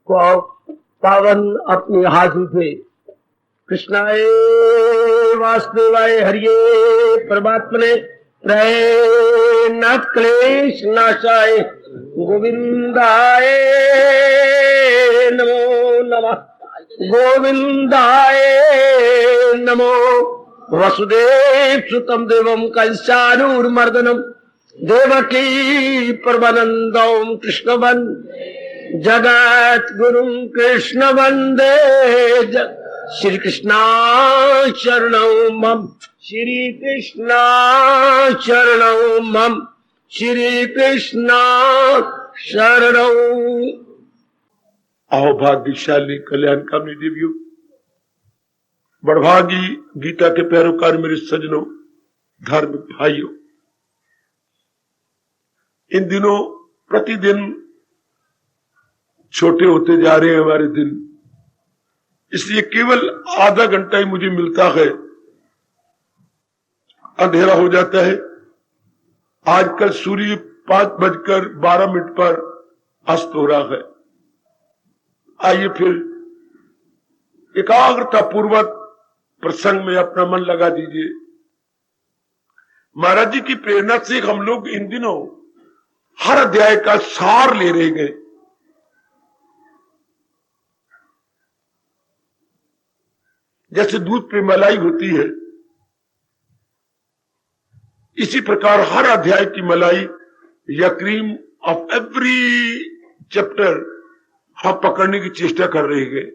पावन अपने हाथ उठे। कृष्णाय वासुदेवाय हरिये परमात्मने त्रय न क्लेश नाशाय गोविंदाय नमो नमः। गोविंदाय नमो। वसुदेव सुतम देवम कंसानूरमर्दनम देवकी परमानंदम कृष्ण वंदे जगत गुरु कृष्ण वंदे श्री कृष्णा शरणं मम। श्री कृष्णा शरणं मम। श्री कृष्णा शरणं। आओ भाग्यशाली कल्याणकामी देवियों, बड़भागी गीता के पैरोकार मेरे सज्जनों, धार्मिक भाइयों, इन दिनों प्रतिदिन छोटे होते जा रहे हैं हमारे दिन, इसलिए केवल आधा घंटा ही मुझे मिलता है, अंधेरा हो जाता है। आजकल सूर्य 5:12 पर अस्त हो रहा है। आइए फिर एकाग्रता पूर्वक प्रसंग में अपना मन लगा दीजिए। महाराज जी की प्रेरणा से हम लोग इन दिनों हर अध्याय का सार ले रहे गए। जैसे दूध पे मलाई होती है, इसी प्रकार हर अध्याय की मलाई या क्रीम ऑफ एवरी चैप्टर हम पकड़ने की चेष्टा कर रहे हैं।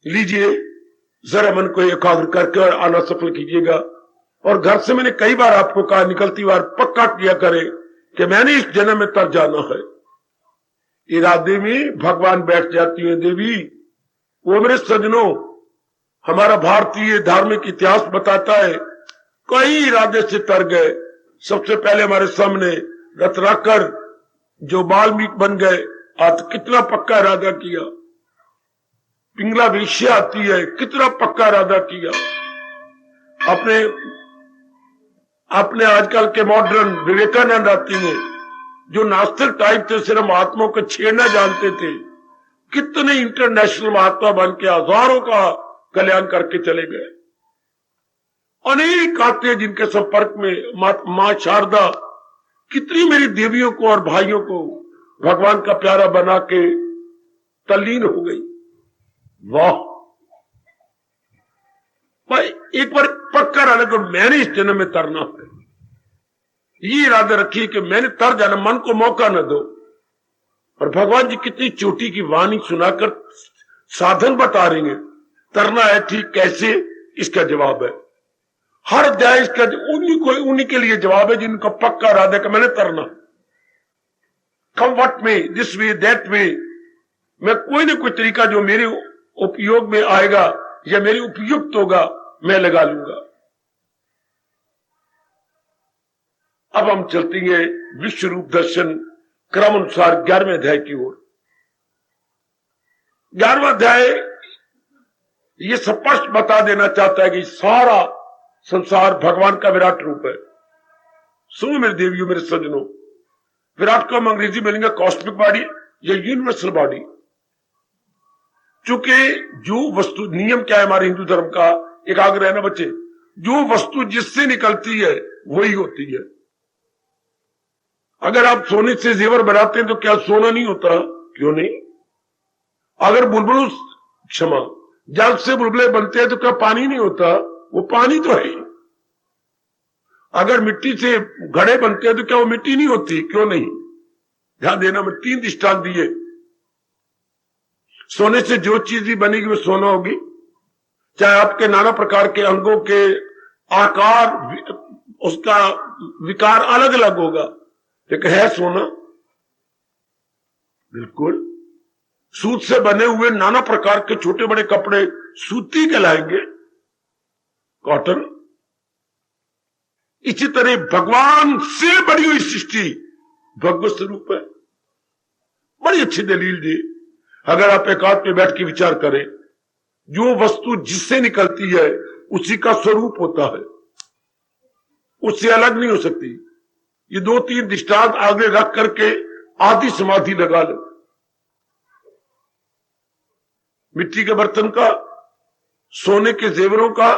लीजिए, जरा मन को एकाग्र करके और आना सफल कीजिएगा। और घर से मैंने कई बार आपको कहा, निकलती बार पक्का किया करे कि मैंने इस जन्म में तर जाना है। इरादे में भगवान बैठ जाती है देवी। वो मेरे सज्जनों, हमारा भारतीय धार्मिक इतिहास बताता है कई इरादे से तर गए। सबसे पहले हमारे सामने रत्नाकर जो वाल्मीकि बन गए, आज कितना पक्का इरादा किया। पिंगला वेश्या आती है, कितना पक्का इरादा किया। अपने आजकल के मॉडर्न विवेकानंद आती हैं, जो नास्तिक टाइप थे, सिर्फ महात्माओं को छेड़ना जानते थे, कितने इंटरनेशनल महात्मा बन के हजारों का कल्याण करके चले गए। अनेक आते हैं जिनके संपर्क में मां शारदा कितनी मेरी देवियों को और भाइयों को भगवान का प्यारा बना के तल्लीन हो गई। वाह भाई, एक बार पक्का रहना कि मैंने इस जन्म में तरना है। ये इरादा रखिए कि मैंने तर जाना, मन को मौका न दो। और भगवान जी कितनी चोटी की वाणी सुनाकर साधन बता रही हैं। तरना है ठीक, कैसे? इसका जवाब है हर अध्याय। इसका उन्हीं के लिए जवाब है जिनका पक्का इरादा कि मैंने तरना। Come what may, this way that way, मैं कोई ना कोई तरीका जो मेरे उपयोग में आएगा या मेरे उपयुक्त होगा, मैं लगा लूंगा। अब हम चलते हैं विश्व रूप दर्शन क्रम अनुसार 11वें अध्याय की ओर। 11वां अध्याय ये स्पष्ट बता देना चाहता है कि सारा संसार भगवान का विराट रूप है। सुनो मेरे देवियों, मेरे सज्जनों, विराट को हम अंग्रेजी में लेंगे कॉस्मिक बॉडी या यूनिवर्सल बॉडी। चूंकि जो वस्तु, नियम क्या है हमारे हिंदू धर्म का, एकाग्र रहना बच्चे, जो वस्तु जिससे निकलती है वही होती है। अगर आप सोने से जेवर बनाते हैं तो क्या सोना नहीं होता? क्यों नहीं? अगर बुलबुल, क्षमा, जल से बुलबुले बनते हैं तो क्या पानी नहीं होता? वो पानी तो है। अगर मिट्टी से घड़े बनते हैं तो क्या वो मिट्टी नहीं होती? क्यों नहीं? ध्यान देना, मैं 3 दृष्टांत दिए। सोने से जो चीज भी बनेगी वो सोना होगी, चाहे आपके नाना प्रकार के अंगों के आकार, उसका विकार अलग अलग होगा, लेकिन है सोना। बिल्कुल। सूत से बने हुए नाना प्रकार के छोटे बड़े कपड़े सूती कहलाएंगे, कॉटन। इसी तरह भगवान से बड़ी हुई सृष्टि भगवत स्वरूप है। बड़ी अच्छी दलील दी। अगर आप एकांत में बैठ के विचार करें, जो वस्तु जिससे निकलती है उसी का स्वरूप होता है, उससे अलग नहीं हो सकती। ये 2-3 दृष्टांत आगे रख करके आधी समाधि लगा लो। मिट्टी के बर्तन का, सोने के जेवरों का,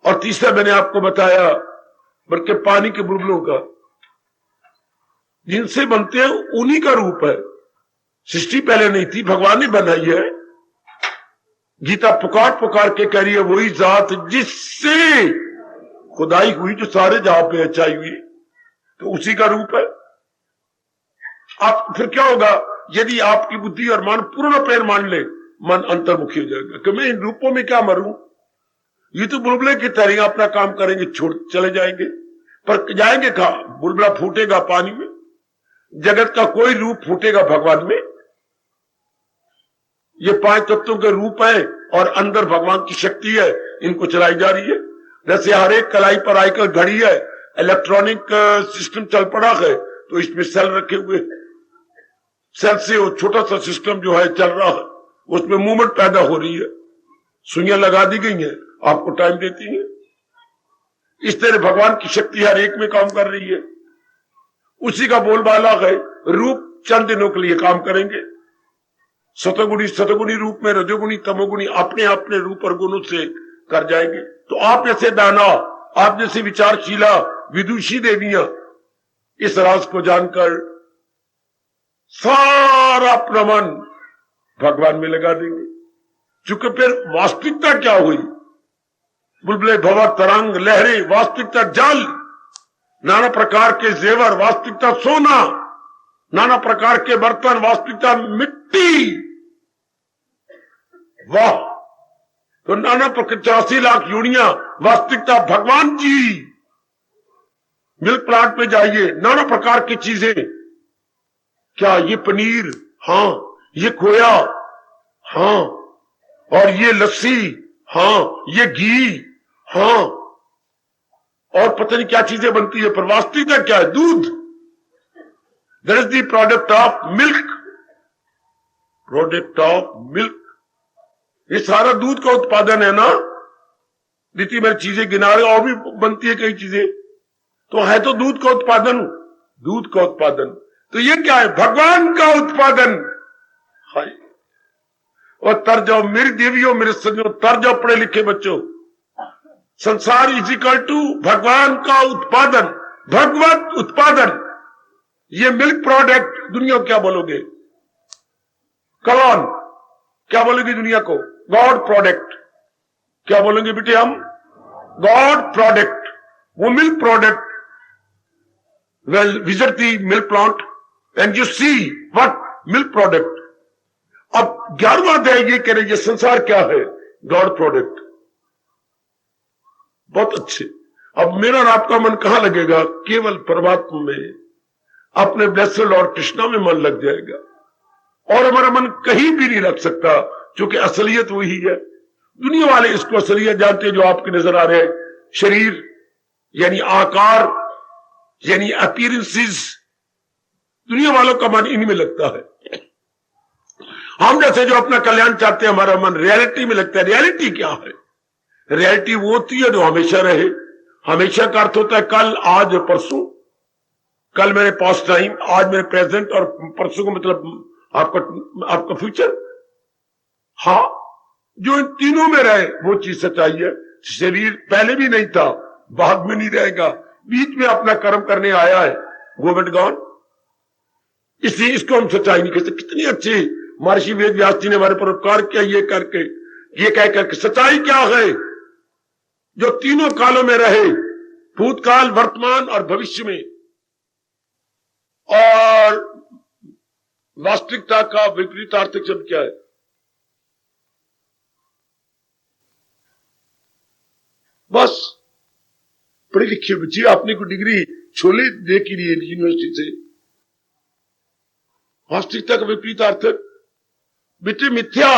और तीसरा मैंने आपको बताया बल्कि पानी के बुलबुलों का, जिनसे बनते हैं उन्हीं का रूप है। सृष्टि पहले नहीं थी, भगवान ने बनाई है। गीता पुकार पुकार के कह रही है वही जात जिससे खुदाई हुई, जो सारे जहां पे अच्छाई हुई, तो उसी का रूप है। आप फिर क्या होगा यदि आपकी बुद्धि और मन पूर्ण पैर मान ले, मन अंतर्मुखी हो जाएगा कि मैं इन रूपों में क्या मरूं, ये तो बुलबुले की तरह अपना काम करेंगे, छोड़ चले जाएंगे, पर जाएंगे कहां? बुलबुला फूटेगा पानी में, जगत का कोई रूप फूटेगा भगवान में। ये 5 तत्वों के रूप है और अंदर भगवान की शक्ति है, इनको चलाई जा रही है। जैसे हर एक कलाई पर आजकल घड़ी है, इलेक्ट्रॉनिक सिस्टम चल पड़ा है, तो इसमें सेल रखे हुए, सेल से वो छोटा सा सिस्टम जो है चल रहा है, उसमें मूवमेंट पैदा हो रही है, सुइयां लगा दी गई हैं, आपको टाइम देती हैं। इस तरह भगवान की शक्ति हर एक में काम कर रही है। उसी का बोलबाला है, रूप चंद दिनों के लिए काम करेंगे। सतगुणी रूप में, रजोगुणी तमोगुणी अपने अपने रूप और गुणों से कर जाएंगे। तो आप जैसे दाना, आप जैसे विचारशीला विदुषी देवियां इस राज को जानकर सारा अपना मन भगवान में लगा देंगे। चूंकि फिर वास्तविकता क्या हुई? बुलबुले, भंवर, तरंग, लहरें, वास्तविकता जल, नाना प्रकार के जेवर, वास्तविकता सोना, नाना प्रकार के बर्तन, वास्तविकता मिट्टी। वाह! तो नाना 85 लाख यूनियां, वास्तविकता भगवान जी। मिल्क प्लांट पे जाइए, नाना प्रकार की चीजें, क्या ये पनीर, हाँ, ये खोया, हाँ, और ये लस्सी, हाँ, ये घी, हाँ, और पता नहीं क्या चीजें बनती है, पर वास्तविकता क्या है? दूध। That is the product of milk, product of milk. ये सारा दूध का उत्पादन है ना। दीदी मेरी चीजें गिना रहे, और भी बनती है कई चीजें, तो है तो दूध का उत्पादन, दूध का उत्पादन। तो ये क्या है? भगवान का उत्पादन। हाय, और तर जाओ मेरी देवियों, मेरे सज्जनों, तर जाओ पढ़े लिखे बच्चों, संसार इज इक्वल टू भगवान का उत्पादन, भगवत उत्पादन। ये मिल्क प्रोडक्ट दुनिया को क्या बोलोगे? कौन क्या बोलोगे दुनिया को? God product. क्या बोलेंगे बेटे हम? God product. वो milk product. Well, visit the milk plant and you see what milk product. अब 11वां अध्याय ये कह रहे ये संसार क्या है? God product. बहुत अच्छे। अब मेरा और आपका मन कहां लगेगा? केवल परमात्मा में, अपने ब्लेस्ड लॉर्ड कृष्णा में मन लग जाएगा, और हमारा मन कहीं भी नहीं लग सकता, क्योंकि असलियत वही है। दुनिया वाले इसको असलियत जानते हैं जो आपके नजर आ रहे हैं, शरीर यानी आकार, यानी अपीयरेंसेस। दुनिया वालों का मन इन्हीं में लगता है। हम जैसे जो अपना कल्याण चाहते हैं, हमारा मन रियलिटी में लगता है। रियलिटी क्या है? रियलिटी वो होती है जो हमेशा रहे। हमेशा का अर्थ होता है कल, आज और परसों। कल मेरे पास्ट टाइम, आज मेरे प्रेजेंट, और परसों को मतलब आपका फ्यूचर। हाँ, जो इन तीनों में रहे वो चीज सच्चाई है। शरीर पहले भी नहीं था, बाद में नहीं रहेगा, बीच में अपना कर्म करने आया है, गोविंद गॉन। इसलिए इसको हम सच्चाई नहीं कहते। कितनी अच्छी महर्षि वेद व्यास जी ने हमारे पर उपकार किया, ये करके, ये कह करके। सच्चाई क्या है? जो तीनों कालों में रहे, भूतकाल, वर्तमान और भविष्य में, और वास्तविकता का विपरीतार्थक शब्द क्या है? बस पढ़े लिखे बच्चे, आपने कोई डिग्री छोले दे के लिए यूनिवर्सिटी से, वास्तविकता का विपरीतार्थक बेटे मिथ्या।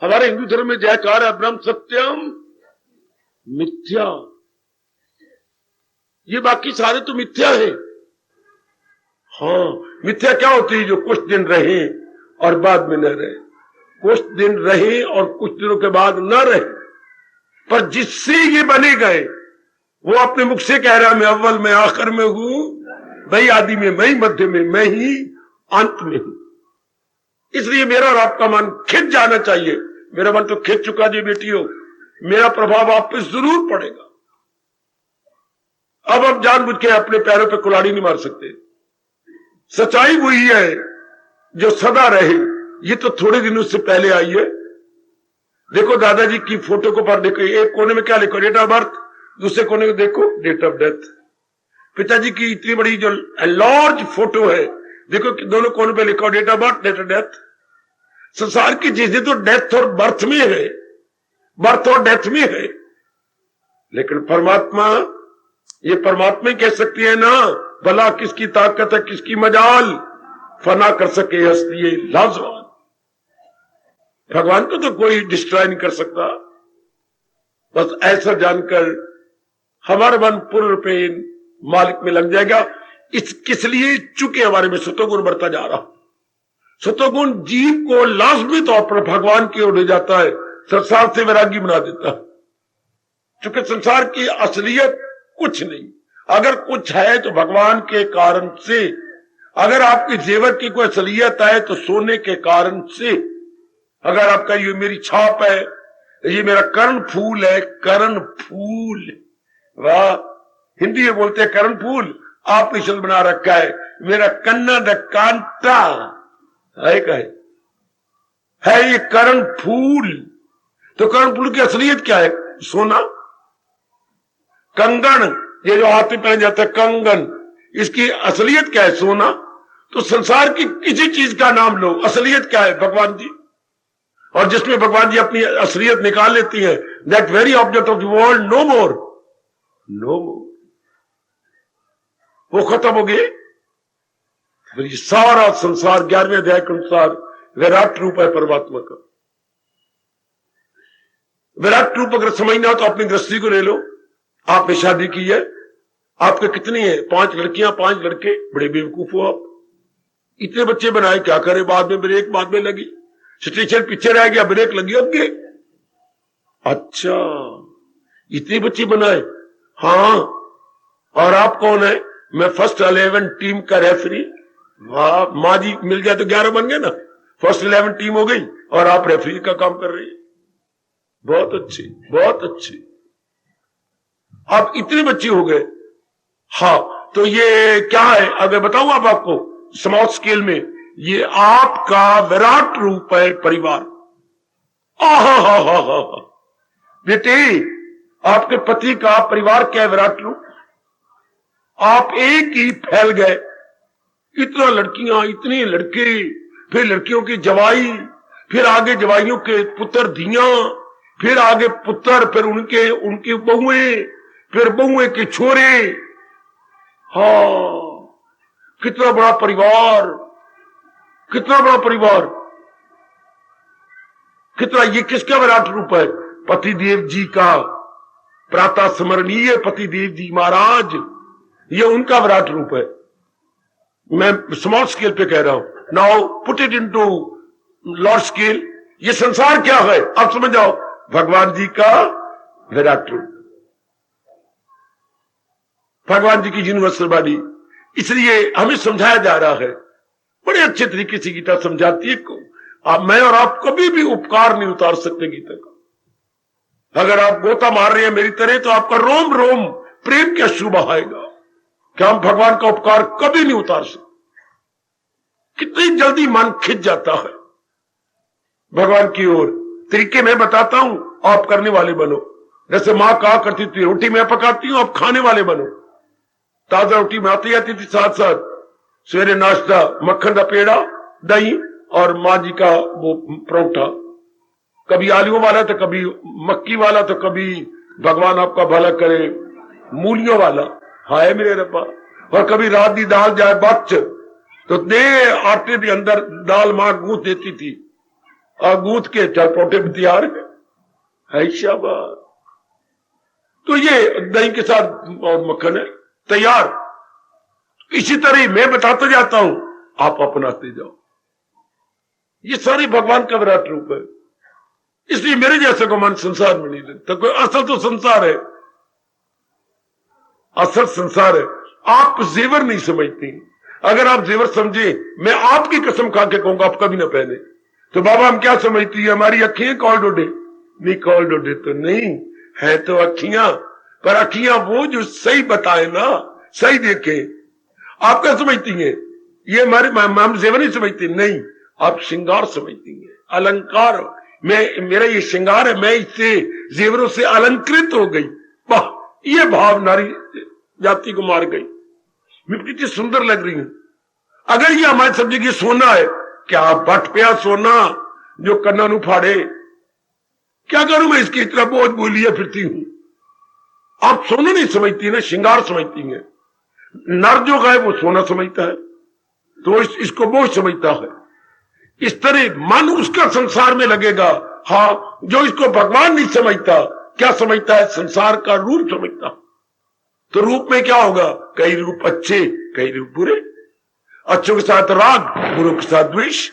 हमारे हिंदू धर्म में जयकार है, ब्रह्म सत्यम मिथ्या। ये बाकी सारे तो मिथ्या है। हाँ, मिथ्या क्या होती है? जो कुछ दिन रहे और बाद में न रहे, कुछ दिन रहे और कुछ दिनों के बाद न रहे, पर जिससे ये बने गए वो अपने मुख से कह रहा है मैं अव्वल में आखिर में हूं, मैं ही आदि में, मैं ही मध्य में, मैं ही अंत में हूं। इसलिए मेरा और आपका मन खिंच जाना चाहिए। मेरा मन तो खिंच चुका जी बेटियों, मेरा प्रभाव आप पे जरूर पड़ेगा। अब हम जानबूझ के अपने पैरों पे कुल्हाड़ी नहीं मार सकते। सच्चाई वही है जो सदा रहे। ये तो थोड़े दिनों से पहले आई है। देखो दादाजी की फोटो को पर देखो, एक कोने में क्या लिखो, डेट ऑफ बर्थ, दूसरे कोने में देखो डेट ऑफ डेथ। पिताजी की इतनी बड़ी जो लार्ज फोटो है, देखो कि दोनों कोने पे लिखो date of birth, date of death. संसार की चीजें तो डेथ और बर्थ में है, बर्थ और डेथ में है, लेकिन परमात्मा, ये परमात्मा ही कह सकती है ना, भला किसकी ताकत है, किसकी मजाल, फना कर सके हस्ती लाजवाब। भगवान को तो कोई डिस्ट्रॉय नहीं कर सकता। बस ऐसा जानकर हमारा मन पूर्ण रूपे मालिक में लग जाएगा। किस लिए? चूंकि हमारे में सतोगुण बढ़ता जा रहा। सतोगुण जीव को लाजमी तौर पर भगवान की ओर ले जाता है, संसार से वैरागी बना देता है। चूंकि संसार की असलियत कुछ नहीं, अगर कुछ है तो भगवान के कारण से। अगर आपकी जेवर की कोई असलियत है तो सोने के कारण से। अगर आपका ये मेरी छाप है, ये मेरा कर्ण फूल है, कर्ण फूल, वाह, हिंदी में बोलते हैं कर्ण फूल, आपने शब्द बना रखा है मेरा कन्ना द कांटा है ये कर्ण फूल। तो कर्ण फूल की असलियत क्या है? सोना। कंगन, ये जो हाथ में पहन जाता है कंगन, इसकी असलियत क्या है? सोना। तो संसार की किसी चीज का नाम लो, असलियत क्या है? भगवान जी। और जिसमें भगवान जी अपनी असलियत निकाल लेती है, that very object of the world no more, no more, वो खत्म हो गए। ये सारा संसार 11वें अध्याय के अनुसार विराट रूप है परमात्मा का। विराट रूप अगर समझना हो तो अपनी गृहस्थी को ले लो। आपने शादी की है, आपके कितनी है? 5 लड़कियां 5 लड़के, बड़े बेवकूफ हो आप। इतने बच्चे बनाए, क्या करे? बाद में ब्रेक, बाद में लगी, स्टेशन पीछे रह गया, ब्रेक लगी आगे। अच्छा, इतने बच्चे बनाए? हाँ। और आप कौन है? मैं फर्स्ट 11 टीम का रेफरी। वाह, माँ जी मिल गया तो 11 बन गए ना, फर्स्ट 11 टीम हो गई और आप रेफरी का काम कर रही है। बहुत अच्छी, बहुत अच्छी। अब इतने बच्चे हो गए। हाँ, तो ये क्या है अगर बताऊं आप आपको स्मॉल स्केल में, ये आपका विराट रूप है परिवार। आहा बेटे, आपके पति का परिवार क्या है? विराट रूप। आप एक ही फैल गए, इतना लड़कियां, इतने लड़के, फिर लड़कियों की जवाई, फिर आगे जवाइयों के पुत्र धियां, फिर आगे पुत्र, फिर उनकी बहुएं, फिर बहुएं के छोरे। हाँ, कितना बड़ा परिवार, कितना बड़ा परिवार, कितना। ये किसका विराट रूप है? पतिदेव जी का, प्रातः स्मरणीय पतिदेव जी महाराज, ये उनका विराट रूप है। मैं स्मॉल स्केल पे कह रहा हूं। Now put it into large scale. ये संसार क्या है आप समझ जाओ, भगवान जी का विराट रूप, भगवान जी की यूनिवर्सल बॉडी। इसलिए हमें समझाया जा रहा है, बड़े अच्छे तरीके से गीता समझाती है को। मैं और आप कभी भी उपकार नहीं उतार सकते गीता का। अगर आप गोता मार रहे हैं मेरी तरह, तो आपका रोम रोम प्रेम के अश्रु बहाएगा कि हम भगवान का उपकार कभी नहीं उतार सकते। कितनी जल्दी मन खिंच जाता है भगवान की ओर। तरीके मैं बताता हूं, आप करने वाले बनो। जैसे मां कहा करती थी, रोटी मैं पकाती हूं, आप खाने वाले बनो। ताजा रोटी में आती जाती थी, साथ साथ सवेरे नाश्ता, मक्खन का पेड़ा, दही और मां जी का वो परोठा, कभी आलूओं वाला तो कभी मक्की वाला, तो कभी भगवान आपका भला करे मूलियों वाला, हाय मेरे रब्बा। और कभी रात की दाल जाए बच तो दे आटे के अंदर दाल मां गूंथ देती थी, और गूंथ के चल परोठे भी तैयार है। शाबाश। तो ये दही के साथ और मक्खन है तैयार। इसी तरह मैं बताता जाता हूं, आप अपनाते जाओ। ये सारे भगवान का विराट रूप है। इसलिए मेरे जैसे को मन संसार में नहीं लगता। कोई असल तो संसार है, असल संसार है। आप जेवर नहीं समझती। अगर आप जेवर समझे, मैं आपकी कसम खा के कहूंगा आप कभी ना पहने। तो बाबा हम क्या समझती है, हमारी अखियां कॉल डोडे? नहीं, कॉल डोडे तो नहीं है, तो अखियां, पर अखियां वो जो सही बताए ना, सही देखे। आप क्या समझती हैं? ये हमारे हम जेवर नहीं समझती, नहीं, आप श्रृंगार समझती हैं, अलंकार। मेरा ये श्रृंगार है, मैं इससे जेवरों से अलंकृत हो गई। वाह, ये भाव नारी जाति को मार गई। मैं कितनी सुंदर लग रही हूं। अगर ये हमारे समझे कि सोना है, क्या बट पिया सोना जो कन्ना नु फाड़े, क्या करूं मैं इसकी इतना बोझ बोलिए फिरती हूं। आप सोना नहीं समझती ना, श्रृंगार समझती हैं। नर जो है वो सोना समझता है, तो इसको बोझ समझता है। इस तरह मन उसका संसार में लगेगा। हाँ, जो इसको भगवान नहीं समझता, क्या समझता है? संसार का रूप समझता। तो रूप में क्या होगा? कई रूप अच्छे, कई रूप बुरे। अच्छों के साथ राग, बुरों के साथ द्वेष।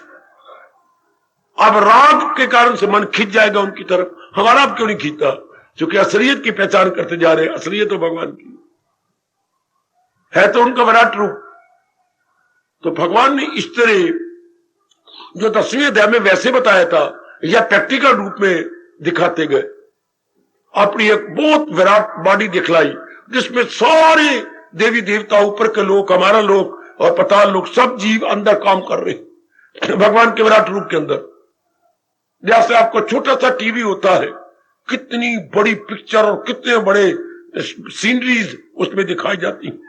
अब राग के कारण से मन खिंच जाएगा उनकी तरफ। हमारा अब क्यों नहीं खींचता? क्योंकि असलियत की पहचान करते जा रहे हैं। असलियत तो भगवान की है, तो उनका विराट रूप। तो भगवान ने इस तरह जो 10वें अध्याय में वैसे बताया था, या प्रैक्टिकल रूप में दिखाते गए। अपनी एक बहुत विराट बॉडी दिखलाई, जिसमें सारे देवी देवता, ऊपर के लोग, हमारा लोग और पताल लोग, सब जीव अंदर काम कर रहे हैं भगवान के विराट रूप के अंदर। जैसे आपको छोटा सा टीवी होता है, कितनी बड़ी पिक्चर और कितने बड़े सीनरीज उसमें दिखाई जाती हैं।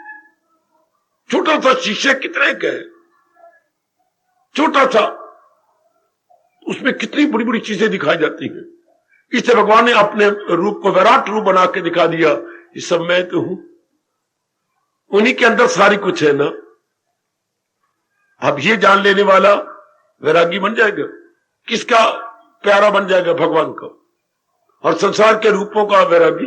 छोटा सा शीशे कितने का है, छोटा सा, उसमें कितनी बड़ी बड़ी चीजें दिखाई जाती हैं। इससे भगवान ने अपने रूप को विराट रूप बना के दिखा दिया, इस सब मैं तो हूं, उन्हीं के अंदर सारी कुछ है ना। अब ये जान लेने वाला वैरागी बन जाएगा। किसका प्यारा बन जाएगा? भगवान का। और संसार के रूपों का वैरागी,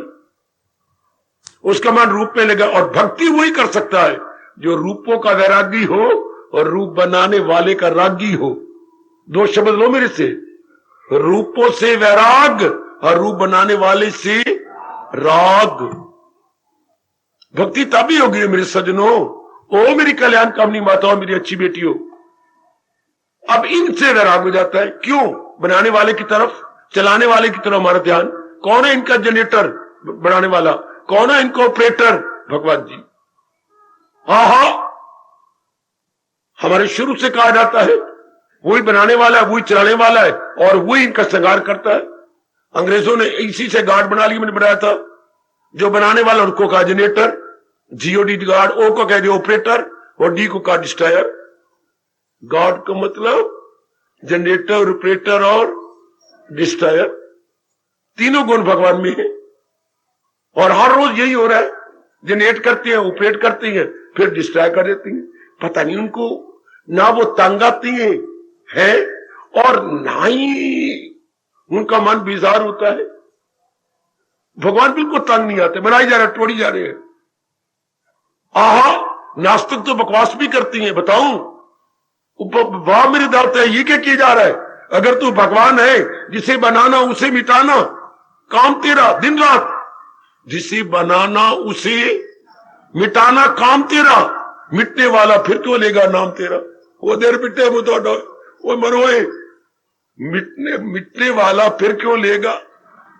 उसका मन रूप में लगा। और भक्ति वही कर सकता है जो रूपों का वैरागी हो और रूप बनाने वाले का रागी हो। दो शब्द लो मेरे से, रूपों से वैराग और रूप बनाने वाले से राग। भक्ति तभी होगी मेरे सजनों, ओ मेरी कल्याण कामनी माताओं, मेरी अच्छी बेटियों। अब इनसे वैराग हो जाता है। क्यों? बनाने वाले की तरफ, चलाने वाले की तरफ हमारा ध्यान। कौन है इनका जनरेटर? बनाने वाला। कौन है इनका ऑपरेटर? भगवान जी। हा, हमारे शुरू से कहा जाता है वही बनाने वाला है, वही चलाने वाला है, और वही इनका श्रृंगार करता है। अंग्रेजों ने इसी से गार्ड बना लिया। मैंने बनाया था, जो बनाने वाला उनको कहा जनरेटर, जीओडी गार्ड, ओ को कह दिया ऑपरेटर, और डी को कहा डिस्ट्रॉयर। गॉड का मतलब जनरेटर, ऑपरेटर और डिस्ट्रॉयर, तीनों गुण भगवान में है। और हर रोज यही हो रहा है, जनरेट करती है, ऑपरेट करती है, फिर डिस्ट्रॉय कर देती है। पता नहीं उनको ना वो तंग आती है और ना ही उनका मन बेजार होता है। भगवान बिल्कुल तंग नहीं आते, बनाई जा रहे, तोड़ी जा रहे हैं। नास्तिक तो बकवास भी करती हैं। बताऊं, वाह मेरे दाता है, ये क्या किया जा रहा है? अगर तू भगवान है, जिसे बनाना उसे मिटाना काम तेरा, दिन रात। जिसे बनाना उसे मिटाना काम तेरा, मिटने वाला फिर क्यों लेगा नाम तेरा? वो देर मिटे वो तो वो मरोए, मिटने वाला फिर क्यों लेगा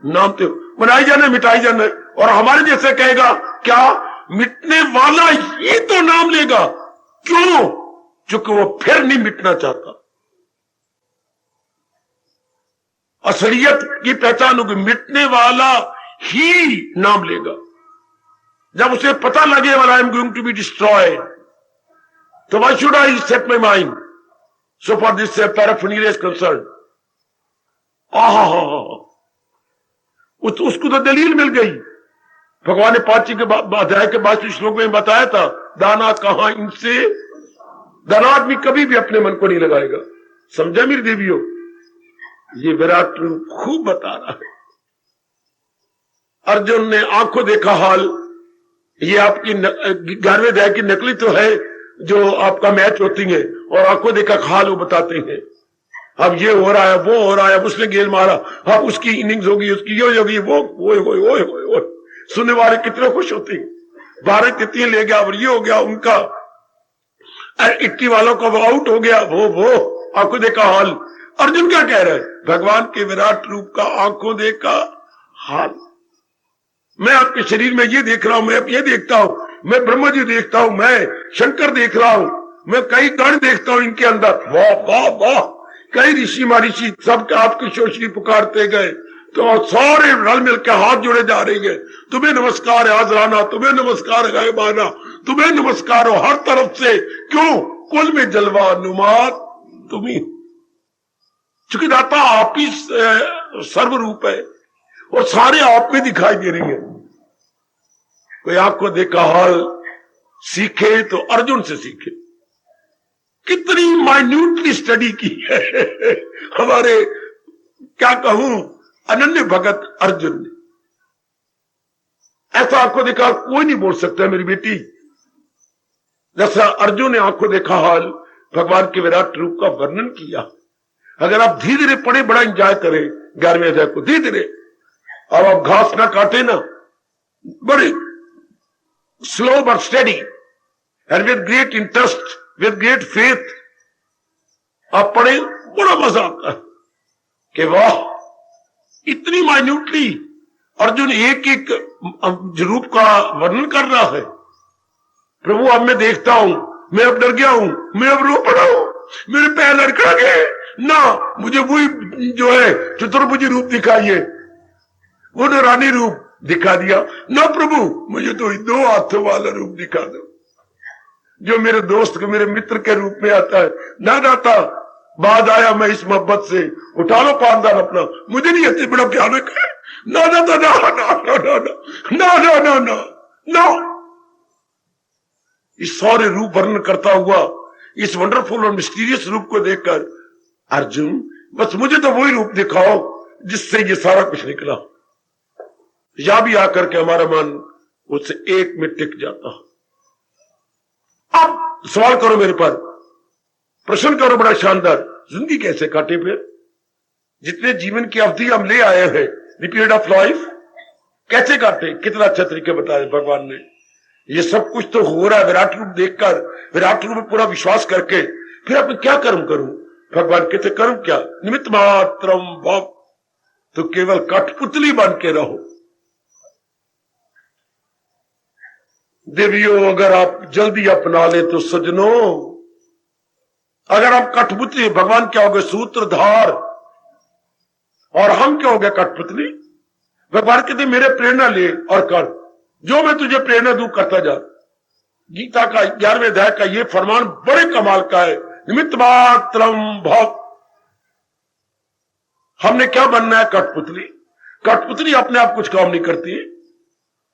नाम तेरा? बनाई जाना, मिटाई जाना। और हमारे जैसे कहेगा क्या, मिटने वाला ही तो नाम लेगा। क्यों? क्योंकि वो फिर नहीं मिटना चाहता। असलियत की पहचान होगी, मिटने वाला ही नाम लेगा। जब उसे पता लगे वाला I am going to be destroyed, तो why should I set my mind? So for this paraphernalia is concern. उसको तो दलील मिल गई। भगवान ने 5 के अध्याय के 22वें श्लोक में बताया था, दाना कहां इनसे, दाना आदमी कभी भी अपने मन को नहीं लगाएगा। समझा मेरी देवियों? ये विराट रूप खूब बता रहा है। अर्जुन ने आंखों देखा हाल, ये आपकी 11वें अध्याय की नकली तो है जो आपका मैच होती है, और आंखों देखा हाल वो बताते हैं। अब ये हो रहा है, वो हो रहा है, उसने गेंद मारा, अब उसकी इनिंग्स होगी, उसकी ये होगी, वो सुनने वाले कितने खुश होते हैं। भारत इतनी ले गया और ये हो गया उनका, इट्टी वालों का वो आउट हो गया, वो आंखों देखा हाल। अर्जुन क्या कह रहा है? भगवान के विराट रूप का आंखों देखा हाल। मैं आपके शरीर में ये देख रहा हूं, मैं अब ये देखता हूं, मैं ब्रह्मा जी देखता हूं, मैं शंकर देख रहा हूं, मैं कई गण देखता हूं इनके अंदर। वाह वाह वाह, कई ऋषि महर्षि सब आपकी शोषणी पुकारते गए, तो सारे रल मिल के हाथ जोड़े जा रही है। तुम्हें नमस्कार है आजराना, तुम्हें नमस्कार है गायबाना, तुम्हें नमस्कार हो हर तरफ से। क्यों? कुल में जलवा नुमात तुम्ही, चूंकि दाता आप ही सर्वरूप है और सारे आप में दिखाई दे रही है। कोई आपको देखा हाल सीखे तो अर्जुन से सीखे। कितनी माइन्यूटली स्टडी की है हमारे, क्या कहूं, अनन्य भगत अर्जुन ने। ऐसा आंखों देखा कोई नहीं बोल सकता मेरी बेटी, जैसा अर्जुन ने आंखों देखा हाल भगवान के विराट रूप का वर्णन किया। अगर आप धीरे धीरे पढ़े, बड़ा इंजॉय करें 11वें अध्याय को धीरे धीरे, अब आप घास ना काटे ना, बड़ी slow but study and with great interest, with great faith आप पढ़े, बड़ा मजा आता है कि वाह, इतनी माइन्यूटली अर्जुन एक एक रूप का वर्णन कर रहा है। प्रभु अब मैं देखता हूं, मैं अब डर गया हूं, मैं अब रो पड़ा हूं, मेरे पैर लड़खड़ा गए ना, मुझे वही जो है चतुर्भुज रूप दिखाइए, वो नौरानी रूप दिखा दिया ना प्रभु, मुझे तो 2 हाथों वाला रूप दिखा दो जो मेरे दोस्त के, मेरे मित्र के रूप में आता है। ना दाता, बाद आया मैं इस मोहब्बत से, उठा लो पानदान अपना, मुझे नहीं अच्छे, बड़ा भयानक है। ना दाता, ना ना ना ना ना ना ना ना ना ना, इस सारे रूप वर्णन करता हुआ इस वंडरफुल और मिस्टीरियस रूप को देखकर अर्जुन, बस मुझे तो वही रूप दिखाओ जिससे ये सारा कुछ निकला। या भी आकर के हमारा मन उससे एक में टिक जाता। अब सवाल करो मेरे पर, प्रश्न करो बड़ा शानदार, जिंदगी कैसे काटे फिर? जितने जीवन की अवधि हम ले आए हैं, द पीरियड ऑफ लाइफ, कैसे काटे? कितना अच्छा तरीके बताया भगवान ने। ये सब कुछ तो हो रहा है विराट रूप देखकर, विराट रूप में पूरा विश्वास करके, फिर अब क्या कर्म करूं? भगवान कहते कर्म क्या? निमित्त मात्रम भव, तो केवल कठपुतली बन के रहो। देवियों, अगर आप जल्दी अपना ले तो सजनों, अगर आप कठपुतली, भगवान क्या हो गए? सूत्रधार, और हम क्या हो गए? कठपुतली। भगवान कहते मेरे प्रेरणा ले और कर, जो मैं तुझे प्रेरणा दूं करता जा। गीता का 11वें अध्याय का ये फरमान बड़े कमाल का है, निमित्त मात्रम भव। हमने क्या बनना है? कठपुतली। कठपुतली अपने आप कुछ काम नहीं करती,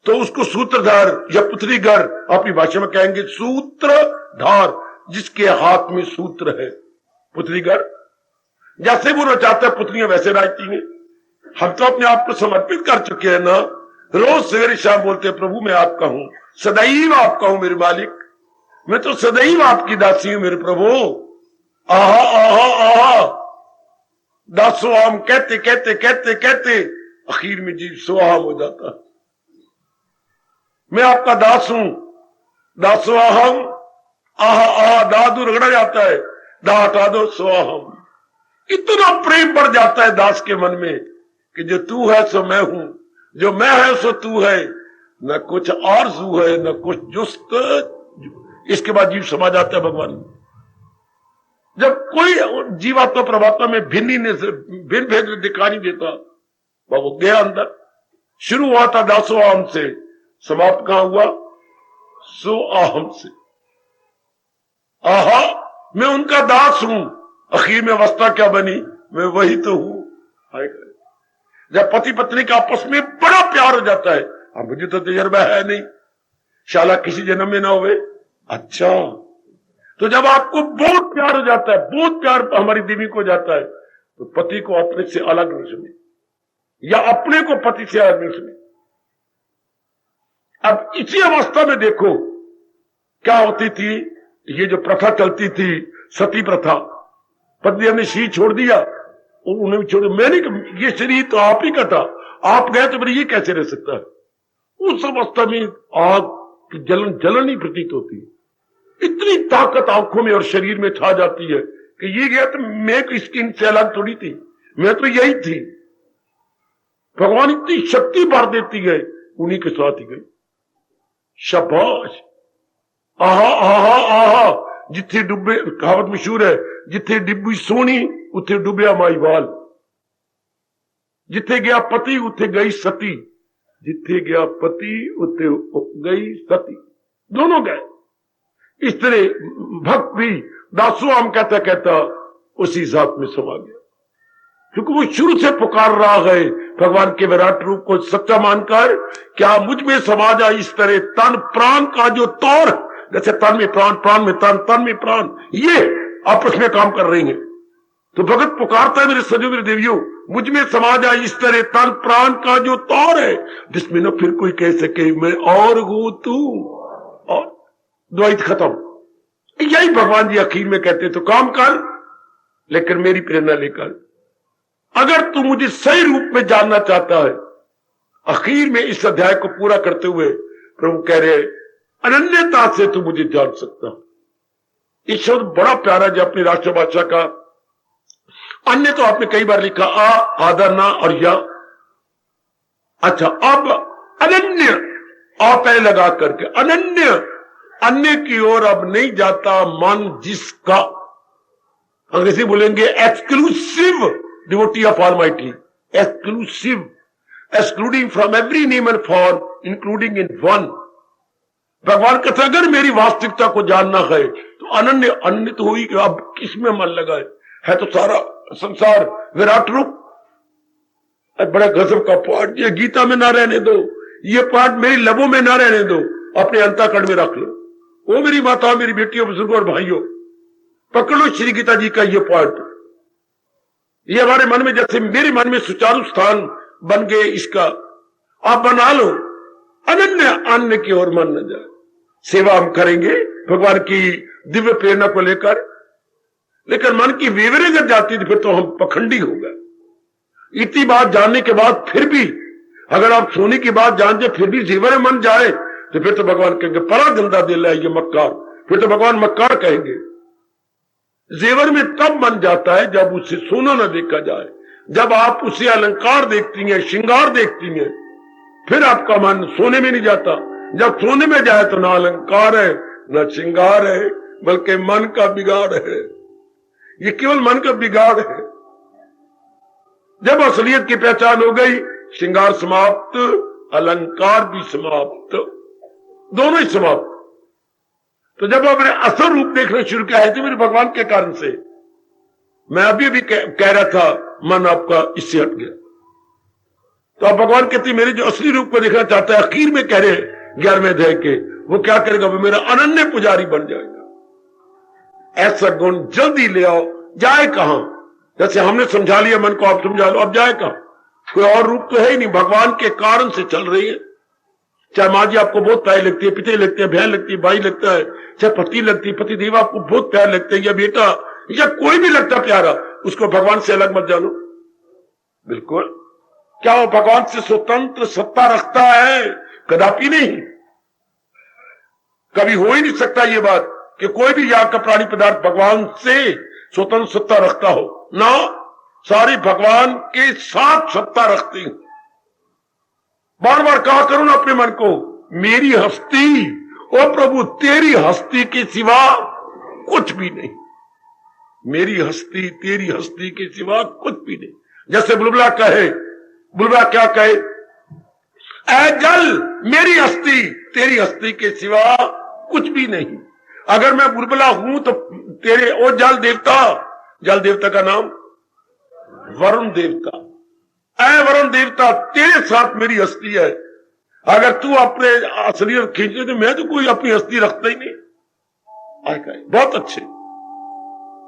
तो उसको सूत्रधार या पुतलीगर, अपनी भाषा में कहेंगे सूत्रधार, जिसके हाथ में सूत्र है, पुतलीगर। जैसे वो रचाता है पुतलियां वैसे नाचती हैं। हम तो अपने आप को समर्पित कर चुके हैं ना, रोज सवेरे शाम बोलते हैं प्रभु मैं आपका हूं, सदैव आपका हूं मेरे मालिक, मैं तो सदैव आपकी दासी हूं मेरे प्रभु। आहा आहा आहा, दासोहम कहते कहते कहते कहते आखिर में जीव सोहम हो जाता। मैं आपका दास हूं, दासोहम, आहा आहा, दादू रगड़ा जाता है, दा हटा दो सोहम। इतना प्रेम बढ़ जाता है दास के मन में कि जो तू है सो मैं हूं, जो मैं है सो तू है, न कुछ आरज़ू है न कुछ जुस्त। इसके बाद जीव समा जाता है भगवान। जब कोई जीवात्मा परमात्मा में भिन्न भेद दिखा नहीं देता, वो गया अंदर। शुरू हुआ था दासोहम से, समाप्त कहां हुआ? सो आहम से। आहा, मैं उनका दास हूं, आखिर में अवस्था क्या बनी? मैं वही तो हूं। जब पति पत्नी का आपस में बड़ा प्यार हो जाता है, अब मुझे तो तजर्बा है नहीं, शाला किसी जन्म में ना हुए। अच्छा, तो जब आपको बहुत प्यार हो जाता है, बहुत प्यार हमारी देवी को जाता है, तो पति को अपने से अलग नहीं सुने, या अपने को पति से अलग नहीं सुने। अब इसी अवस्था में देखो क्या होती थी, ये जो प्रथा चलती थी, सती प्रथा। पत्नी हमने शी छोड़ दिया, उन्हें छोड़, मैंने ये शरीर तो आप ही का था, आप गए तो मेरे ये कैसे रह सकता है? उस अवस्था में आग कि जलन जलन ही प्रतीत होती है। इतनी ताकत आंखों में और शरीर में छा जाती है कि ये गया तो मैं इसकी इनसे अलग थोड़ी थी, मैं तो यही थी। भगवान इतनी शक्ति भर देती है, उन्हीं के साथ ही गई। शाबाश, आहा आहा आहा, जिथे डुबे, कहावत मशहूर है, जिथे डिब्बी सोनी उथे डुबिया माईवाल, जिथे गया पति उथे गई सती, जिथे गया पति उथे गई सती, दोनों गए। इस तरह भक्त भी दासो हम कहता कहता उसी जात में समा गया, क्योंकि वो शुरू से पुकार रहा है भगवान के विराट रूप को सच्चा मानकर, क्या मुझ में समा जाए इस तरह तन प्राण का जो तौर, जैसे तन में प्राण, प्राण में तन, तन में प्राण, ये आपस में काम कर रही हैं। तो भगत पुकारता है मेरे सजो मेरे देवियों, मुझ में समा जाए इस तरह तन प्राण का जो तौर है, जिसमें न फिर कोई कह सके मैं और हूं तू, और द्वैत खत्म। यही भगवान जी आखिर में कहते तो काम कर, लेकिन मेरी प्रेरणा लेकर। अगर तू मुझे सही रूप में जानना चाहता है, आखिर में इस अध्याय को पूरा करते हुए प्रभु कह रहे अनन्यता से तू मुझे जान सकता। ये शब्द बड़ा प्यारा जो अपनी राष्ट्रभाषा का, अन्य तो आपने कई बार लिखा आ, आदर ना और या। अच्छा, अब अनन्य आ पहले लगा करके अनन्य, अन्य की ओर अब नहीं जाता मन जिसका, अंग्रेजी बोलेंगे exclusive devotee of almighty, exclusive, excluding from every name and form, including in one. भगवान कहते अगर मेरी वास्तविकता को जानना है तो अनन्य, अन्य तो हुई, अब किसमें मन लगाए, है तो सारा संसार विराट रूप। बड़ा गजब का पाठ, ये गीता में ना रहने दो, ये पाठ मेरी लबों में ना रहने दो, अपने अंतःकरण में रख लो। वो मेरी माता, मेरी बेटियों, बुजुर्गों और भाइयों, पकड़ लो श्री गीता जी का ये पाठ। ये हमारे मन में, जैसे मेरे मन में सुचारू स्थान बन गए, इसका आप बना लो। अनन्य, अन्य की ओर मन न जाए। सेवा हम करेंगे भगवान की दिव्य प्रेरणा को लेकर, लेकिन मन की विवरे जब जाती थी फिर तो हम पखंडी हो गए। इतनी बात जानने के बाद फिर भी अगर आप सोने की बात जान जाए फिर भी जेवर मन जाए तो फिर तो भगवान कहेंगे बड़ा गंदा दिल है ये मक्कार, फिर तो भगवान मक्कार कहेंगे। जेवर में तब मन जाता है जब उससे सोना न देखा जाए, जब आप उसे अलंकार देखती हैं, श्रृंगार देखती हैं, फिर आपका मन सोने में नहीं जाता। जब सोने में जाए तो ना अलंकार है ना श्रृंगार है, बल्कि मन का बिगाड़ है। ये केवल मन का बिगाड़ है। जब असलियत की पहचान हो गई, श्रृंगार समाप्त, अलंकार भी समाप्त, दोनों ही समाप्त। तो जब आपने असल रूप देखना शुरू किया है तो मेरे भगवान के कारण से, मैं अभी कह रहा था मन आपका इससे हट गया, तो आप भगवान कहते मेरे जो असली रूप को देखना चाहता है, आखिर में कह रहे 11वें अध्याय के, वो क्या करेगा, वो मेरा अनन्य पुजारी बन जाएगा। ऐसा गुण जल्दी ले आओ। जाए कहां? जैसे हमने समझा लिया मन को, आप समझा लो, अब जाए कहां? कोई और रूप तो है ही नहीं, भगवान के कारण से चल रही है। चाहे माँ जी आपको बहुत प्यारी लगती है, पिते लगते हैं, बहन लगती है, भाई लगता है, चाहे पति लगती है, पति देव आपको बहुत प्यार लगते हैं, या बेटा या कोई भी लगता प्यारा, उसको भगवान से अलग मत जानो। बिल्कुल, क्या वो भगवान से स्वतंत्र सत्ता रखता है? कदापि नहीं। कभी हो ही नहीं सकता ये बात कि कोई भी याग का प्राणी पदार्थ भगवान से स्वतंत्र सत्ता रखता हो ना। सारी भगवान के साथ सत्ता रखती हूं। बार बार कहा करो ना अपने मन को, मेरी हस्ती, ओ प्रभु तेरी हस्ती के सिवा कुछ भी नहीं, मेरी हस्ती तेरी हस्ती के सिवा कुछ भी नहीं। जैसे बुलबुला कहे, बुलबुला क्या कहे, ऐ जल मेरी हस्ती तेरी हस्ती के सिवा कुछ भी नहीं। अगर मैं बुलबुला हूं तो तेरे, ओ जल देवता, जल देवता का नाम वरुण देवता, ऐ वरुण देवता तेरे साथ मेरी हस्ती है। अगर तू अपने असलियत खींचे तो मैं तो कोई अपनी हस्ती रखता ही नहीं। बहुत अच्छे,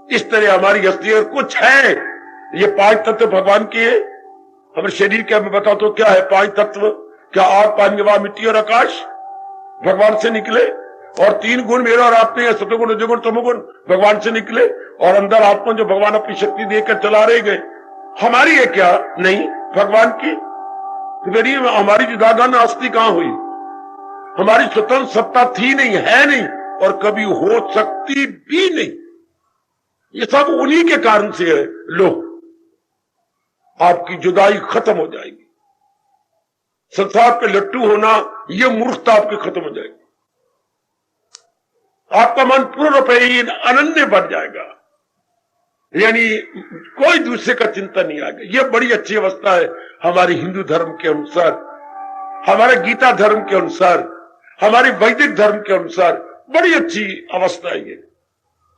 इस तरह हमारी हस्ती और कुछ है। ये 5 तत्व भगवान के है। हमारे शरीर क्या मैं बताता तो क्या है 5 तत्व? क्या आग, पानी, हवा, मिट्टी और आकाश भगवान से निकले, और 3 गुण मेरा और आप में है, सतोगुण, रजोगुण, तमोगुण भगवान से निकले, और अंदर आत्मा जो भगवान अपनी शक्ति देकर चला रहे गए, हमारी है क्या? नहीं, भगवान की। तो मेरी हमारी जुदागाना हस्ती कहां हुई? हमारी स्वतंत्र सत्ता थी नहीं, है नहीं और कभी हो सकती भी नहीं। ये सब उन्हीं के कारण से है। लो, आपकी जुदाई खत्म हो जाएगी, संसार पे लट्टू होना, ये मूर्खता आपकी खत्म हो जाएगी, आपका मन पूर्ण रूप अनन्य बढ़ जाएगा, यानी कोई दूसरे का चिंता नहीं आएगा। ये बड़ी अच्छी अवस्था है हमारे हिंदू धर्म के अनुसार, हमारे गीता धर्म के अनुसार, हमारे वैदिक धर्म के अनुसार बड़ी अच्छी अवस्था है ये।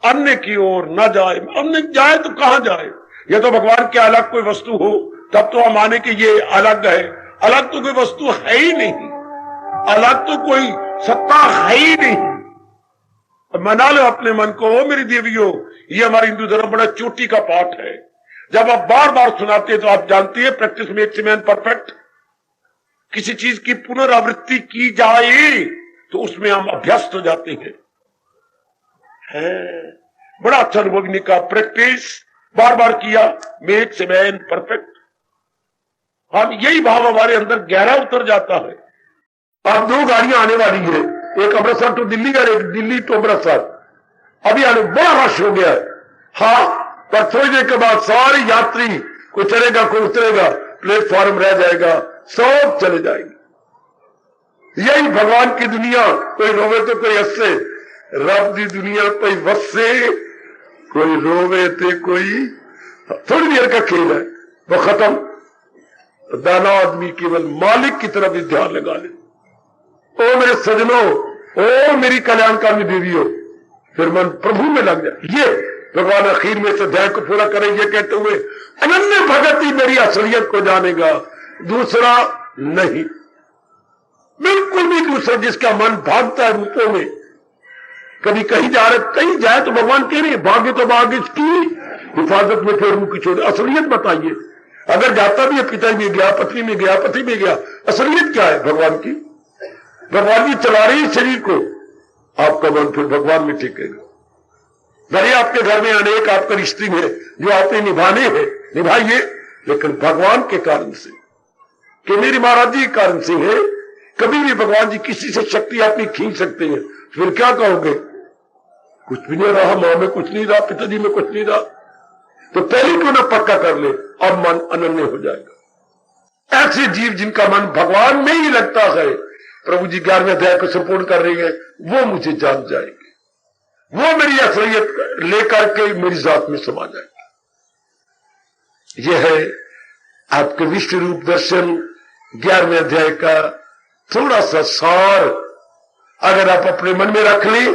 अन्य की ओर न जाए, अन्य जाए तो कहां जाए? ये तो भगवान के अलग कोई वस्तु हो तब तो हम माने कि ये अलग है। अलग तो कोई वस्तु है ही नहीं, अलग तो कोई सत्ता है ही नहीं। मना लो अपने मन को, ओ मेरी देवियों, ये हमारे हिंदू धर्म बड़ा चोटी का पाठ है। जब आप बार बार सुनाते हैं तो आप जानती है प्रैक्टिस मेक्स मैन परफेक्ट। किसी चीज की पुनरावृत्ति की जाए तो उसमें हम अभ्यस्त हो जाते हैं। बड़ा अच्छा अनुभव ने कहा, प्रैक्टिस बार बार किया मेक्स मैन परफेक्ट। हम यही भाव हमारे अंदर गहरा उतर जाता है। अब 2 गाड़ियां आने वाली है, एक अमृतसर टू दिल्ली और एक दिल्ली टू अमृतसर। अभी आने बड़ा रश हो गया है। हाँ, पर थोड़ी देर के बाद सारे यात्री, कोई चढ़ेगा कोई उतरेगा, प्लेटफॉर्म रह जाएगा, सब चले जाएंगे। यही भगवान की दुनिया, कोई रोवे तो कोई हंसे। रब की दुनिया कोई वसे, कोई रोवे तो कोई, थोड़ी देर का खेल है, वो खत्म। दाना आदमी केवल मालिक की तरफ ही ध्यान लगा ले। ओ मेरे सजनों, ओ मेरी कल्याणकामी देवियों, फिर मन प्रभु में लग जाए। ये भगवान आखिर में से ध्यान को पूरा करेंगे कहते हुए, अनन्य भगत ही मेरी असलियत को जानेगा, दूसरा नहीं, बिल्कुल भी दूसरा। जिसका मन भागता है रूपों में, कभी कहीं जा रहे, कहीं जाए तो भगवान कह रहे भाग्य तो भाग्य की हिफाजत में फिर मुंह की छोड़े। असलियत बताइए, अगर जाता भी है पिता में गया, पत्नी में गया, पति में गया, असलियत क्या है भगवान की? भगवान की चला रही शरीर को, आपका मन फिर भगवान में टिकेगा। भले आपके घर में अनेक आपका रिश्ते हैं जो आपने निभाने हैं, निभाइए, लेकिन भगवान के कारण से, कि मेरी महाराज जी के कारण से है। कभी भी भगवान जी किसी से शक्ति अपनी खींच सकते हैं, फिर क्या कहोगे? कुछ भी नहीं रहा, मां में कुछ नहीं रहा, पिताजी में कुछ नहीं रहा, तो पहले क्यों ना पक्का कर ले, अब मन अनन्य हो जाएगा। ऐसे जीव जिनका मन भगवान में ही लगता है, प्रभु जी 11वें अध्याय को संपूर्ण कर रही है, वो मुझे जान जाएंगे, वो मेरी असलियत लेकर के मेरी जात में समा जाएंगे। यह है आपके विश्व रूप दर्शन 11वें अध्याय का थोड़ा सा सार। अगर आप अपने मन में रख लें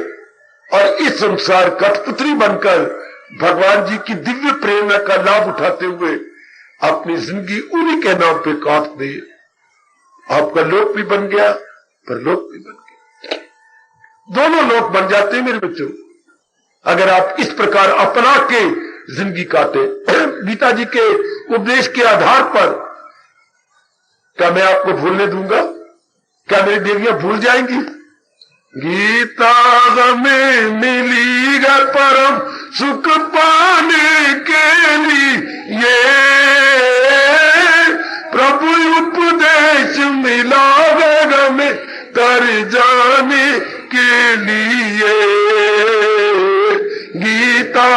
और इस संसार कठपुतली बनकर भगवान जी की दिव्य प्रेरणा का लाभ उठाते हुए अपनी जिंदगी उन्हीं के नाम पे काट दे, आपका लोक भी बन गया, परलोक भी बन गया, दोनों लोक बन जाते हैं मेरे बच्चों, अगर आप इस प्रकार अपना के जिंदगी काटे। गीता जी के उपदेश के आधार पर क्या मैं आपको भूलने दूंगा? क्या मेरी देवियां भूल जाएंगी? गीता हमें मिलीगा परम सुख पाने के लिए, प्रभु उपदेश मिलागा हमें तर जाने के लिए। गीता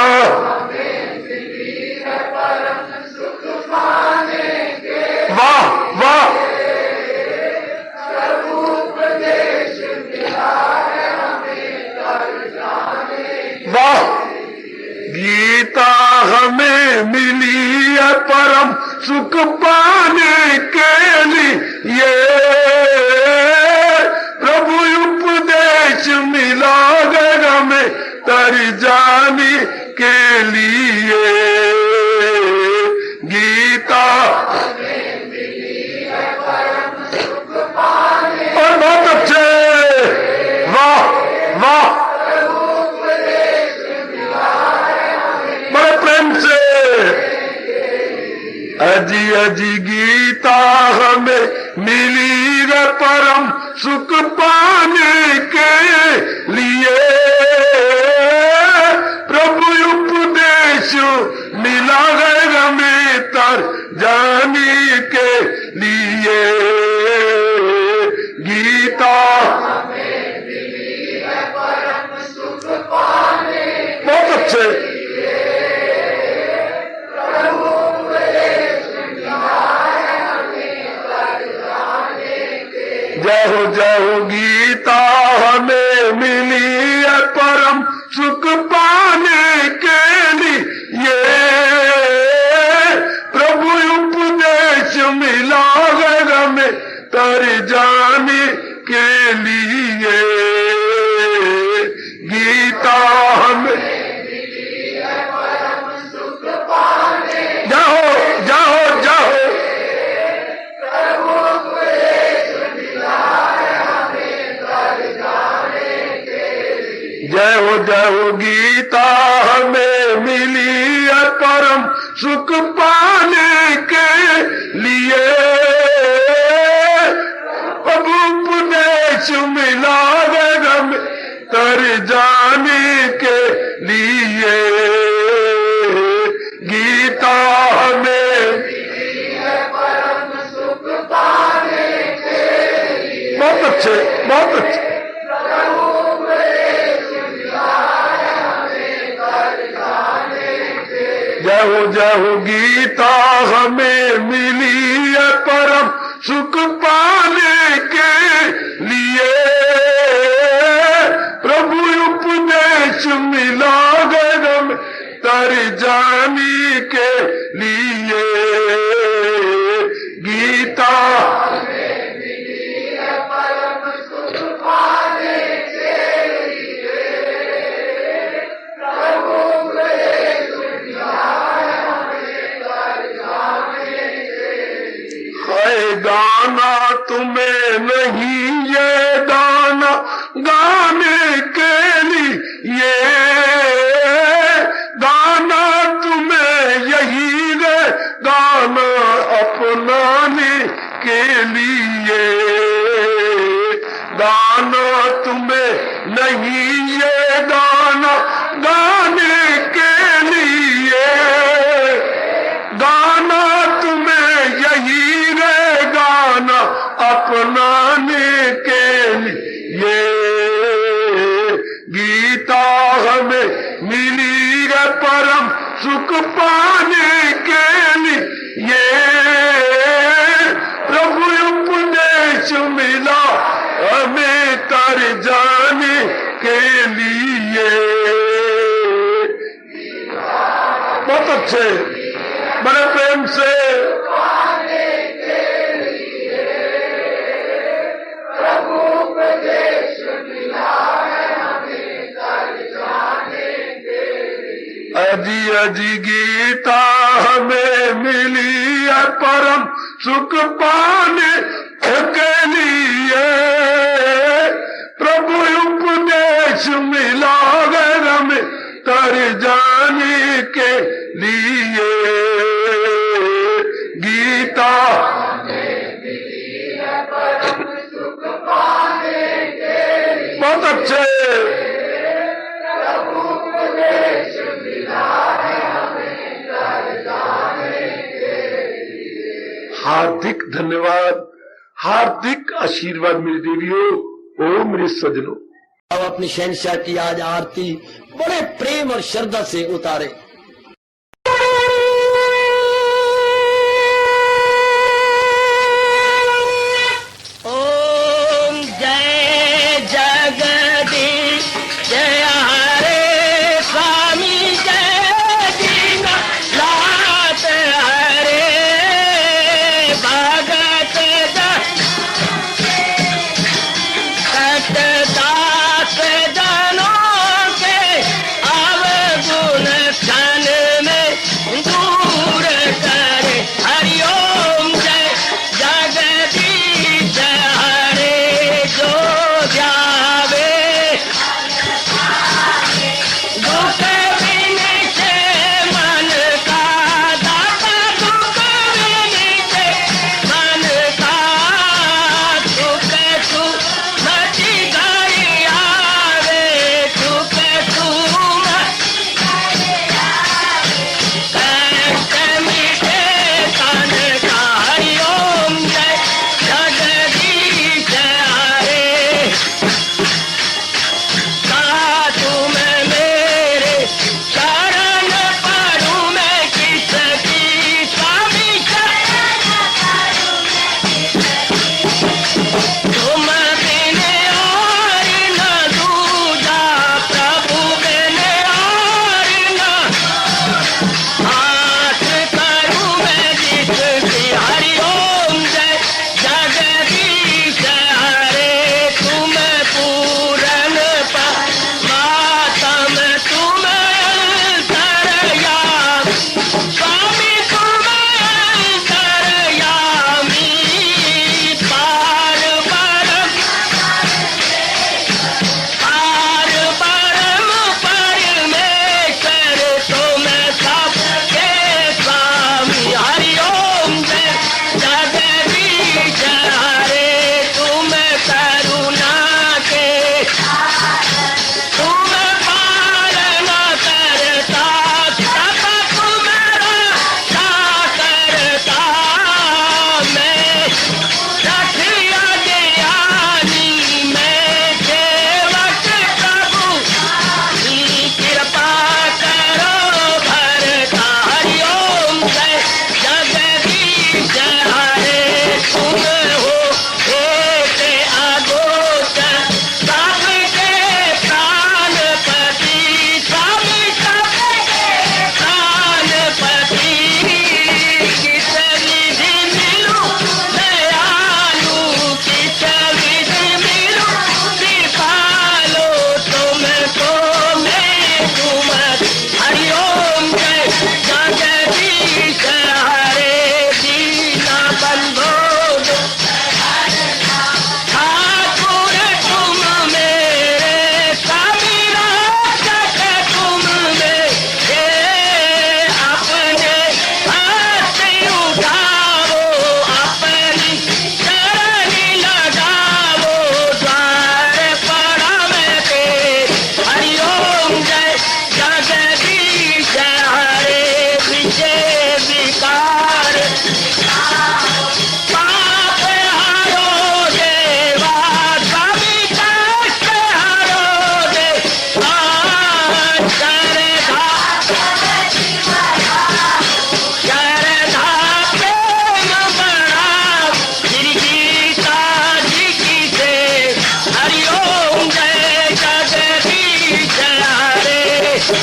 वाह वाह, वाह, गीता हमें मिली है परम सुख पाने के लिए, प्रभु उपदेश मिला गया हमें तर जाने के लिए। गीता हमें मिली है परम सुख पाने, और बहुत अच्छे, वाह वाह, बड़े प्रेम से अजी अजी गीता हमें मिली है परम सुख पाने के लिए, प्रभु उपदेश मिला है हमें तर जाने के लिए। गीता अच्छे। जय हो गीता हमें मिली है परम सुख पाने के लिए, प्रभु उपदेश मिला है हमें तर जाने के लिए। गीता हमें जाओ जाओ जाओ, जय हो गीता हमें मिली है परम सुख पाने के लिए, अब उपदेश मिला है हमें तर जाने के लिए। गीता हमें परम सुख पाने के लिए। बहुत अच्छे, बहुत अच्छे। जय हो गीता हमें मिली है परम सुख पाने के लिए, प्रभु उपदेश मिला है हमें तर जाने के लिए। गीता हमें मिली है परम सुख पाने के लिए, प्रभु उपदेश गाना तुम्हें नहीं ये गाना गाने के लिए, गाना तुम्हें यही है गाना अपनाने के लिए। गाना तुम्हें नहीं ये गाना गाने के लिए, गाना तुम्हें यही गाना अपनाने के लिए। गीता हमें मिली है परम सुख पाने के लिए, प्रभु उपदेश मिला हमें तर जाने के लिए। बहुत अच्छे, बड़े प्रेम से अजी अजी गीता हमें मिली है परम सुख पाने के लिए, प्रभु उपदेश मिला है हमें तर जाने के लिए। गीता हमें मिली है परम सुख पाने के लिए। बहुत अच्छे। हार्दिक धन्यवाद, हार्दिक आशीर्वाद मेरी देवियों। ओ मेरे सजनों, अब अपनी शहंशाह की आज आरती बड़े प्रेम और श्रद्धा से उतारे। ओम जय जगदीश जय हरे स्वामी जय दीना लात हरे भगत दास जनों के अवगुण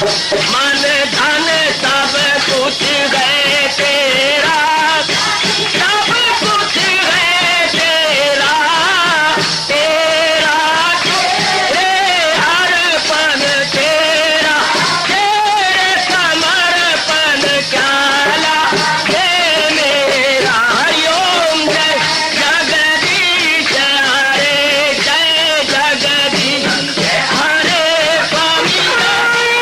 मन धन सब कुछ है तेरा, सब कुछ है तेरा, तेरा तेरे अर्पण तेरा, तेरे समर्पण क्या लागे मेरा। हरिओम जय जगदीश हरे, जय जगदीश हरे स्वामी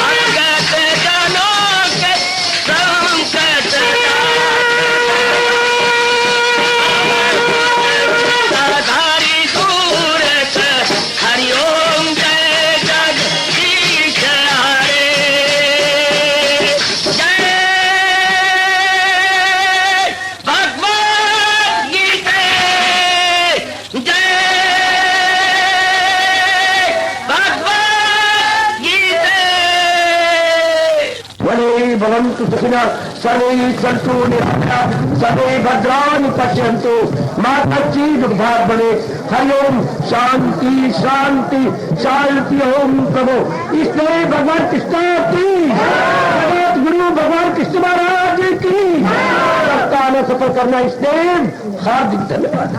भगत जनों के संकट धारी सूरत। हरिओम जय जगदीश हरे, जय भगवद गीता, जय भगवद गीता। वने भवन्तु सुखिनः सर्वे सन्तु निरामयाः सर्वे भद्राणि पश्यन्तु मा कश्चित् दुर्भाग् भवेत्। हरि ओम शांति शांति शांति। ओम प्रभु इसलिए भगवान कृष्ण की जगत गुरु भगवान कृष्ण महाराज की सप्ताह में सफल करना इसलिए हार्दिक धन्यवाद।